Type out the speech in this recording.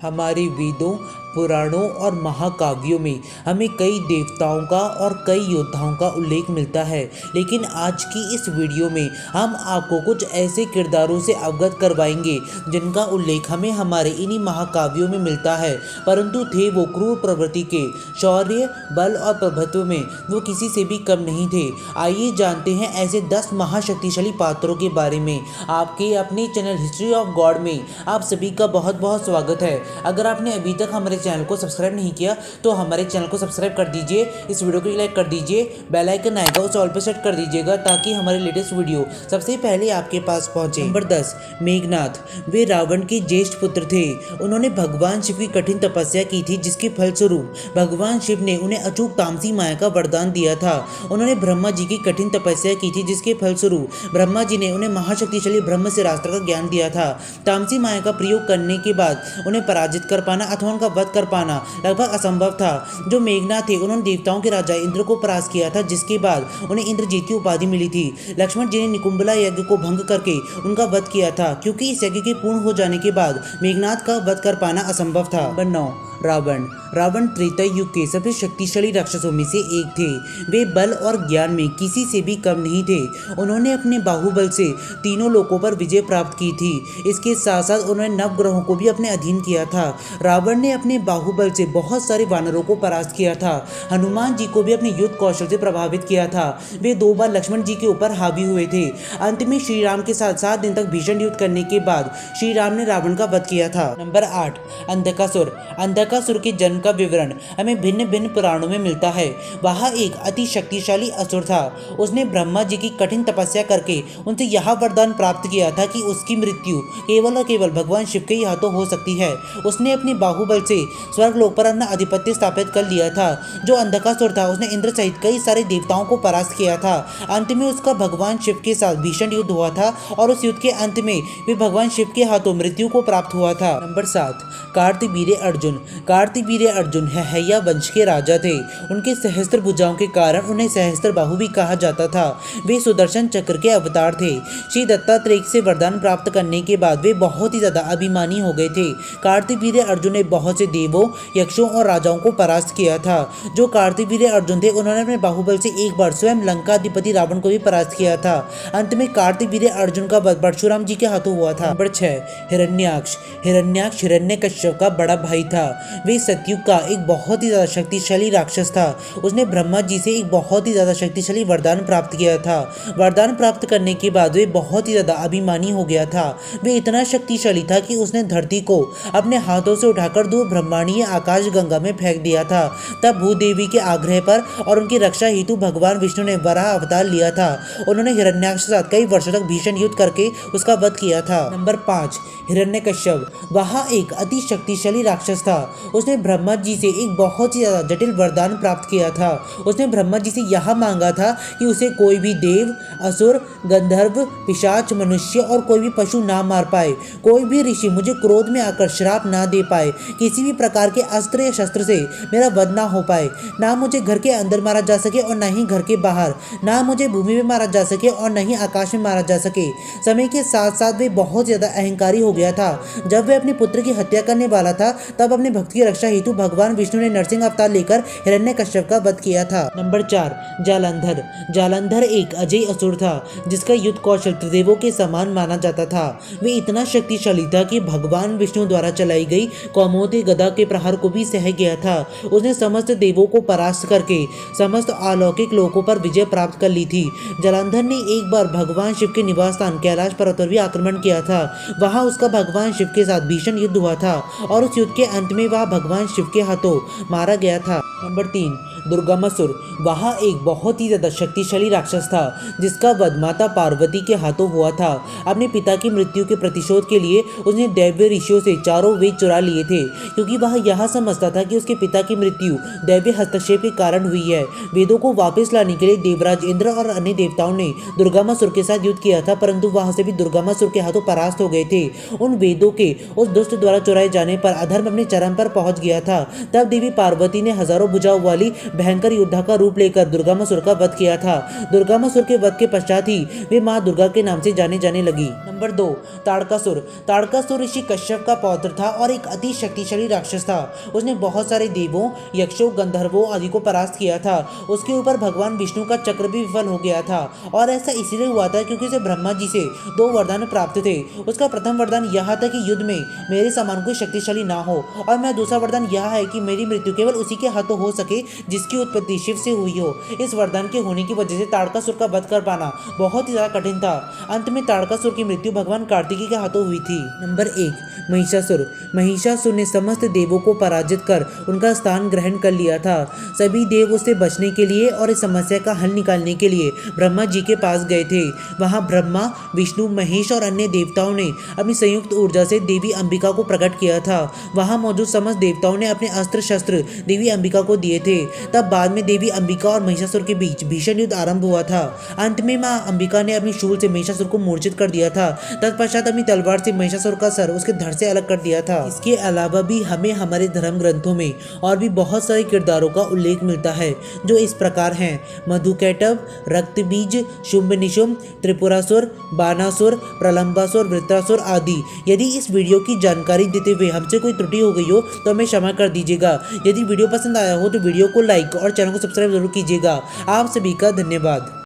हमारे वेदों, पुराणों और महाकाव्यों में हमें कई देवताओं का और कई योद्धाओं का उल्लेख मिलता है, लेकिन आज की इस वीडियो में हम आपको कुछ ऐसे किरदारों से अवगत करवाएंगे जिनका उल्लेख हमें हमारे इन्हीं महाकाव्यों में मिलता है, परंतु थे वो क्रूर प्रवृत्ति के। शौर्य, बल और प्रभुत्व में वो किसी से भी कम नहीं थे। आइए जानते हैं ऐसे 10 महाशक्तिशाली पात्रों के बारे में। आपके अपने चैनल हिस्ट्री ऑफ गॉड में आप सभी का बहुत बहुत स्वागत है। अगर आपने अभी तक हमारे चैनल को सब्सक्राइब नहीं किया तो हमारे चैनल को सब्सक्राइब कर दीजिए, इस वीडियो को लाइक कर दीजिए, बेल आइकन आएगा उसे ऑल पे सेट कर दीजिएगा ताकि हमारे लेटेस्ट वीडियो सबसे पहले आपके पास पहुंचे। नंबर 10, मेघनाथ। वे रावण के ज्येष्ठ पुत्र थे। उन्होंने भगवान शिव की कठिन तपस्या की थी, जिसके फलस्वरूप भगवान शिव ने उन्हें अचूक तामसी माया का वरदान दिया था। उन्होंने ब्रह्मा जी की कठिन तपस्या की थी, जिसके फलस्वरूप ब्रह्मा जी ने उन्हें महाशक्तिशाली ब्रह्म से रास्त्र का ज्ञान दिया था। तामसी माया का प्रयोग करने के बाद उन्हें पराजित कर पाना अथवा उनका वध कर पाना लगभग असंभव था। जो मेघनाथ थे उन्होंने देवताओं के राजा इंद्र को परास्त किया था, जिसके बाद उन्हें इंद्रजीत की उपाधि मिली थी। लक्ष्मण जी ने निकुंभला यज्ञ को भंग करके उनका वध किया था, क्योंकि इस यज्ञ के पूर्ण हो जाने के बाद मेघनाथ का वध कर पाना असंभव था। नंबर 9, रावण। रावण त्रेता युग के सबसे शक्तिशाली राक्षसों में से एक थे। वे बल और ज्ञान में किसी से भी कम नहीं थे। उन्होंने अपने बाहुबल से तीनों लोकों पर विजय प्राप्त की थी। इसके साथ साथ उन्होंने नवग्रहों को भी अपने अधीन किया था। रावण ने अपने बाहुबल से बहुत सारे वानरों को परास्त किया था। हनुमान जी को भी अपने युद्ध कौशल से प्रभावित किया था। वे 2 बार लक्ष्मण जी के ऊपर हावी हुए थे। अंत में श्री राम के साथ 7 दिन तक भीषण युद्ध करने के बाद श्री राम ने रावण का वध किया था। नंबर 8, अंधकासुर। अंधकासुर के जन्म का विवरण हमें भिन्न भिन्न पुराणों में मिलता है। वह एक अति शक्तिशाली असुर था। उसने ब्रह्मा जी की कठिन तपस्या करके उनसे यह वरदान प्राप्त किया था कि उसकी मृत्यु केवल और केवल भगवान शिव के ही हाथों हो सकती है। उसने अपने बाहुबल से स्वर्ग लोक पर अपना आधिपत्य स्थापित कर लिया था। जो अंधकासुर था उसने इंद्र सहित कई सारे देवताओं को परास्त किया था। अंत में उसका भगवान शिव के साथ भीषण युद्ध हुआ था और उस युद्ध के अंत में भी भगवान शिव के हाथों मृत्यु को प्राप्त हुआ था। नंबर 7, कार्तवीर्य अर्जुन। कार्तवीर्य अर्जुन हैया वंश के राजा थे। उनके सहस्त्र भुजाओं के कारण उन्हें सहस्त्र बाहु भी कहा जाता था। वे सुदर्शन चक्र के अवतार थे। श्री दत्तात्रेय से वरदान प्राप्त करने के बाद वे बहुत ही ज्यादा अभिमानी हो गए थे। कार्तवीर्य अर्जुन ने बहुत से देवों, यक्षों और राजाओं को परास्त किया था। जो कार्तवीर्य अर्जुन थे उन्होंने अपने बाहुबल से एक बार स्वयं लंकाधिपति रावण को भी परास्त किया था। अंत में कार्तवीर्य अर्जुन का वध परशुराम जी के हाथों हुआ था। नंबर 6, हिरण्याक्ष। हिरण्याक्ष हिरण्यकश्यप का बड़ा भाई था। वे सतयुग का एक बहुत ही ज्यादा शक्तिशाली राक्षस था। उसने ब्रह्मा जी से एक बहुत ही ज्यादा शक्तिशाली वरदान प्राप्त किया था। वरदान प्राप्त करने के बाद वे बहुत ही ज्यादा अभिमानी हो गया था। वे इतना शक्तिशाली था कि उसने धरती को अपने हाथों से उठाकर 2 ब्रह्मांडीय आकाश गंगा में फेंक दिया था। तब भूदेवी के आग्रह पर और उनकी रक्षा हेतु भगवान विष्णु ने वराह अवतार लिया था। उन्होंने हिरण्याक्ष के साथ कई वर्षों तक भीषण युद्ध करके उसका वध किया था। नंबर 5, हिरण्यकश्यप। वह एक अति शक्तिशाली राक्षस था। उसने ब्रह्मा जी से एक बहुत ही ज्यादा जटिल वरदान प्राप्त किया था। उसने ब्रह्मा जी से यह मांगा था कि उसे कोई भी देव, असुर, गंधर्व, पिशाच, मनुष्य और कोई भी पशु ना मार पाए। कोई भी ऋषि मुझे क्रोध में आकर श्राप ना दे पाए। किसी भी प्रकार के अस्त्र या शस्त्र से मेरा वध ना हो पाए। ना मुझे घर के अंदर मारा जा सके और न ही घर के बाहर। ना मुझे भूमि में मारा जा सके और न ही आकाश में मारा जा सके। समय के साथ साथ वे बहुत ज्यादा अहंकारी हो गया था। जब वे अपने पुत्र की हत्या करने वाला था तब अपने भक्त की रक्षा हेतु भगवान विष्णु ने नरसिंह अवतार लेकर हिरण्यकश्यप का वध किया था। नंबर 4, जालंधर। जालंधर एक अजय असुर था जिसका युद्ध कौशल त्रिदेवों के समान माना जाता था। वे इतना शक्तिशाली था कि भगवान विष्णु द्वारा चलाई गई कौमोदी गदा के प्रहार को भी सह गया था। उसने समस्त देवों को परास्त करके समस्त अलौकिक लोकों पर विजय प्राप्त कर ली थी। जालंधर ने एक बार भगवान शिव के निवास स्थान कैलाश पर्वत पर भी आक्रमण किया था। वहां उसका भगवान शिव के साथ भीषण युद्ध हुआ था और उस युद्ध के अंत में वह भगवान शिव के हाथों मारा गया था। नंबर 3, दुर्गामासुर। वह एक बहुत ही ज्यादा शक्तिशाली राक्षस था जिसका वध माता पार्वती के हाथों हुआ था। अपने पिता की मृत्यु के प्रतिशोध के लिए उसने दैव्य ऋषियों से 4 वेद चुरा लिए थे, क्योंकि वह यह समझता था कि उसके पिता की मृत्यु दैव्य हस्तक्षेप के कारण हुई है। वेदों को वापस लाने के लिए देवराज इंद्र और अन्य देवताओं ने दुर्गामासुर के साथ युद्ध किया था, परंतु वहां से भी दुर्गामासुर के हाथों परास्त हो गए थे। उन वेदों के उस दुष्ट द्वारा चुराए जाने पर अधर्म अपने चरम पर पहुंच गया था। तब देवी पार्वती ने हजारों भुजाओं वाली भयंकर योद्धा का रूप लेकर दुर्गामासुर का वध किया था। दुर्गामासुर के वध के पश्चात ही वे मां दुर्गा के नाम से जाने लगी। नंबर 2, ताड़कासुर। ताड़कासुर ऋषि कश्यप का पौत्र था और एक अति शक्तिशाली राक्षस था। उसने बहुत सारे देवों, यक्षों, गंधर्वों आदि को परास्त किया था। उसके ऊपर भगवान विष्णु का चक्र भी विफल हो गया था और ऐसा इसीलिए हुआ था क्योंकि उसे ब्रह्मा जी से 2 वरदान प्राप्त थे। उसका प्रथम वरदान यह था कि युद्ध में मेरे समान कोई शक्तिशाली ना हो और मेरा दूसरा वरदान यह है कि मेरी मृत्यु केवल उसी के हाथों हो सके जिसकी उत्पत्ति शिव से हुई हो। इस वरदान के होने की वजह से ताड़कासुर का वध कर पाना बहुत ही ज्यादा कठिन था। अंत में ताड़कासुर की मृत्यु भगवान कार्तिकी के हाथों हुई थी। नंबर 1, महिषासुर। महिषासुर ने समस्त देवों को पराजित कर उनका स्थान ग्रहण कर लिया था। सभी देव उससे बचने के लिए और इस समस्या का हल निकालने के लिए ब्रह्मा जी के पास गए थे। वहां ब्रह्मा, विष्णु, महेश और अन्य देवताओं ने अपनी संयुक्त ऊर्जा से देवी अंबिका को प्रकट किया था। वहां मौजूद समस्त देवताओं ने अपने अस्त्र शस्त्र देवी अंबिका को दिए थे। तब बाद में देवी अंबिका और महिषासुर के बीच भीषण युद्ध आरंभ हुआ था। अंत में मां अंबिका ने अपनी शूल से महिषासुर को मूर्छित कर दिया था। तत्पश्चात अपनी तलवार से महिषासुर का सर उसके धड़ से अलग कर दिया था। इसके अलावा भी हमें हमारे धर्म ग्रंथों में और भी बहुत सारे किरदारों का उल्लेख मिलता है जो इस प्रकार हैं: मधुकैटभ, रक्तबीज, शुंभ निशुंभ, त्रिपुरासुर, बानासुर, प्रलंबासुर, वृत्रासुर आदि। यदि इस वीडियो की जानकारी देते हुए हमसे कोई त्रुटि हो गई हो तो हमें क्षमा कर दीजिएगा। यदि वीडियो पसंद आया हो तो वीडियो को लाइक और चैनल को सब्सक्राइब जरूर कीजिएगा। आप सभी का धन्यवाद।